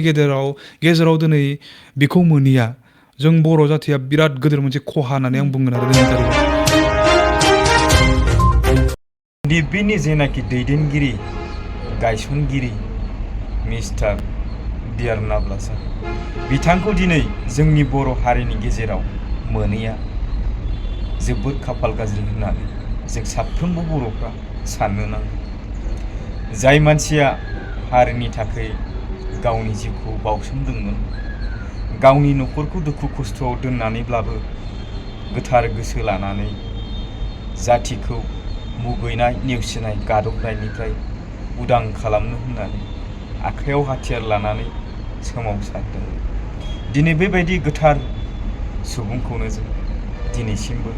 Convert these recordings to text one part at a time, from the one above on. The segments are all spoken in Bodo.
गेजेराव दिनै बेखौ मोनिया जों बर' जाथिया बिराद गोदोर मोनसे खहा होननानै आं बुंगोन आरो दिनै दिपबिनि जेनाखि दैदेनगिरि गायसनगिरि मिस्टार डिआर नाब्ला सार बिथांखौ दिनै जोंनि बर' हारिनि गेजेराव मोनैया जोबोद खाफाल गाज्रि होननानै जों साफ्रोमबो बर'फ्रा साननो नांगोन। जाय मानसिया हारिनि थाखाय गावनि जिउखौ बाउसोमदोंमोन, गावनि न'खरखौ दुखु खस्थ'आव दोननानैब्लाबो गोथार गोसो लानानै जाथिखौ मुगैनाय नेवसिनाय गादबनायनिफ्राय उदां खालामनो होननानै आखायाव हाथियार लानानै सोमावसारदोंमोन। दिनै बेबायदि गोथार सुबुंखौनो जों दिनैसिमबो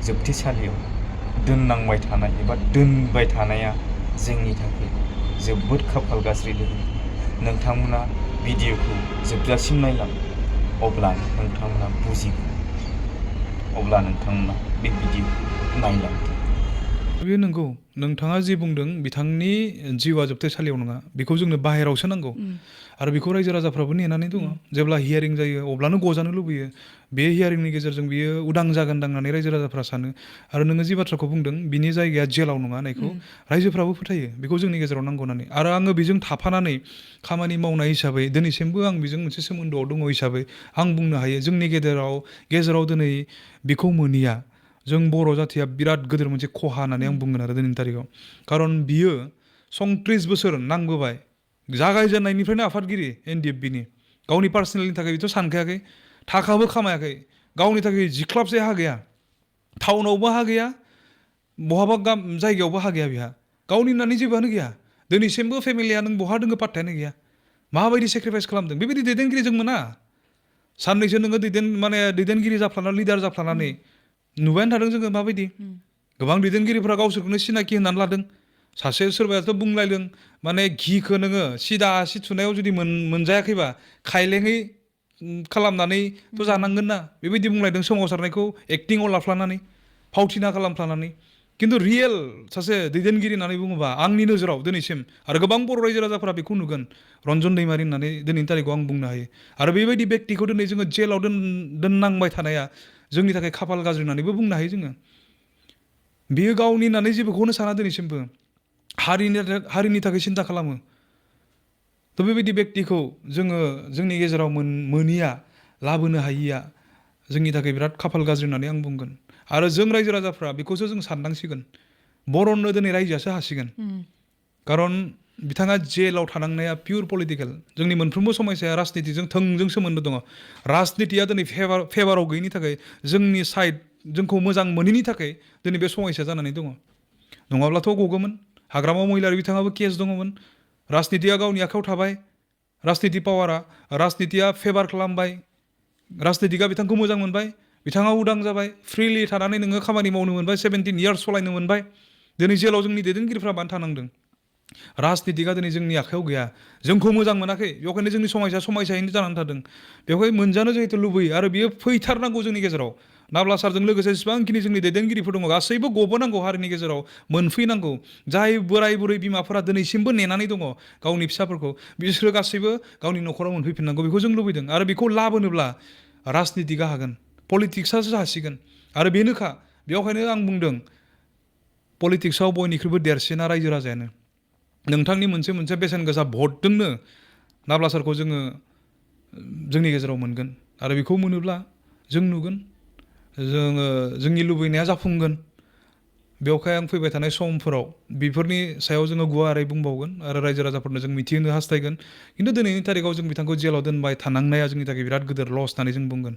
जोबथेसालियाव दोननांबाय थानाय एबा दोनबाय थानाया जोंनि थाखाय जोबोद खाफाल गाज्रि लोगो। नोंथांमोना भिडिअखौ जोबजासिम नायलां, अब्ला नोंथांमोना बुजिगोन, अब्ला नोंथांमोना बे भिडिअखौ नायलांदो। बे नंगौ नोंथाङा जि बुंदों बिथांनि जिउआ जोबथेसालियाव नङा, बेखौ जोंनो बाहेरावसो नांगौ आरो बेखौ रायजो राजाफ्राबो नेनानै दङ। जेब्ला हियारिं जायो अब्लानो गजानो लुबैयो। बे हियारिंनि गेजेरजों बियो उदां जागोन होननानै रायजो राजाफ्रा सानो। आरो नोङो जि बाथ्राखौ बुंदों बिनि जायगाया जेलाव नङा होननायखौ रायजोफ्राबो फोथायो। बेखौ जोंनि गेजेराव नांगौ होननानै। आरो आङो बेजों थाफानानै खामानि मावनाय हिसाबै दिनैसिमबो आं बेजों मोनसे सोमोन्दोआव दङ हिसाबै आं बुंनो हायो जोंनि गेजेराव दिनै बेखौ मोनिया जों बर' जाथिया बिराद गोदोर मोनसे खहा होननानै आं बुंगोन आरो दिनैनि तारिखाव। खारन बियो 34 बोसोर नांबोबाय जागायजेननायनिफ्रायनो आफादगिरि एनडिएफबिनि। गावनि पार्सनेलनि थाखाय बेथ' सानखायाखै, थाखाबो खामायाखै, गावनि थाखाय जिख्लाबसे हा गैया, टाउनावबो हा गैया, बहाबा जायगायावबो हा गैया बिहा। गावनि होननानै जेबोआनो गैया। दिनैसिमबो फेमिलिया नों बहा दोङो पात्तायानो गैया। माबायदि सेक्रिफाइस खालामदों बेबायदि दैदेनगिरि जों मोना। साननैसो नोङो दैदेनगिरि जाफ्लानानै लिडार जाफ्लानानै नुबायानो थादों जोङो माबायदि। गोबां दैदेनगिरिफ्रा गावसोरखौनो सिनाखि होननानै लादों। सासे सोरबायाथ' बुंलायदों माने घिखौ नोङो सिदा आसि थुनायाव जुदि मोनजायाखैबा खायलेङै खालामनानैथ' जानांगोन ना, बेबायदि बुंलायदों सोमावसारनायखौ एक्टिंआव लाफ्लानानै, फावथिना खालामफ्लानानै। खिन्थु रियेल सासे दैदेनगिरि होननानै बुङोबा आंनि नोजोराव दिनैसिम आरो गोबां बर' रायजो राजाफ्रा बेखौ नुगोन, रन्जन दैमारि होननानै दिनैनि तारिखाव आं बुंनो हायो। आरो बेबायदि बेक्तिखौ दिनै जोङो जेलाव दोननांबाय थानाया जोंनि थाखाय खाफाल गाज्रि होननानैबो बुंनो हायो जोङो। बियो गावनि होननानै जेबोखौनो साना दिनैसिमबो, हारिनि थाखाय सिन्ता खालामो। थ' बेबायदि बेक्तिखौ जोङो जोंनि गेजेराव मोनिया, लाबोनो हायिया जोंनि थाखाय बिराद खाफाल गाज्रि होननानै आं बुंगोन। आरो जों रायजो राजाफ्रा बेखौसो जों साननांसिगोन। बर'नो दिनै रायजोआसो हासिगोन। खारन बिथाङा जेलाव थानांनाया पियर पलिटिकेल। जोंनि मोनफ्रोमबो समस्याया राजनितिजों थोंजों सोमोन्दो दङ। राजनितिया दिनै फेभाराव गैयिनि थाखाय जोंनि साइड जोंखौ मोजां मोनैनि थाखाय दिनै बे समस्या जानानै दङ। नङाब्लाथ' गगौमोन। हाग्रामा महिलारि बिथाङाबो केस दङमोन। राजनितिया गावनि आखायाव थाबाय, राजनिति पावारा, राजनितिया फेभार खालामबाय, राजनितिकआ बिथांखौ मोजां मोनबाय, बिथाङा उदां जाबाय, फ्रिलि थानानै नोङो खामानि मावनो मोनबाय, 17 इयार्स सलायनो मोनबाय। दिनै जेलाव जोंनि दैदेनगिरिफ्रा मानो थानांदों? राजनितिकआ दिनै जोंनि आखायाव गैया, जोंखौ मोजां मोनाखै, बेखायनो जोंनि समस्यायैनो जानानै थादों। बेवहाय मोनजानो जिहेतु लुबैयो आरो बियो फैथारनांगौ जोंनि गेजेराव। नाब्ला सारजों लोगोसे जेसेबांखिनि जोंनि दैदेनगिरिफोर दङ गासैबो गबोनांगौ, हारिनि गेजेराव मोनफैनांगौ। जाय बोराय बुरै बिमाफोरा दिनैसिमबो नेनानै दङ गावनि फिसाफोरखौ, बिसोरो गासैबो गावनि न'खराव मोनफैफिननांगौ, बेखौ जों लुबैदों। आरो बेखौ लाबोनोब्ला राजनितिकआ हागोन, पलिटिक्सआसो हासिगोन। आरो बेनोखा, बेवहायनो आं बुंदों पलिटिक्सआव बयनिख्रुइबो देरसिना रायजो राजायानो। नोंथांनि मोनसे बेसेन गोसा भटजोंनो नाब्ला सारखौ जोङो जोंनि गेजेराव मोनगोन। आरो बेखौ मोनोब्ला जों नुगोन जोंनि लुबैनाया जाफुंगोन। बेवहाय आं फैबाय थानाय समफोराव बेफोरनि सायाव जोङो गुवारै बुंबावगोन आरो रायजो राजाफोरनो जों मिथिहोनो हास्थायगोन। खिन्थु दिनैनि तारिखाव जों बिथांखौ जेलाव दोनबाय थानांनाया जोंनि थाखाय बिराद गिदिर लस होननानै जों बुंगोन।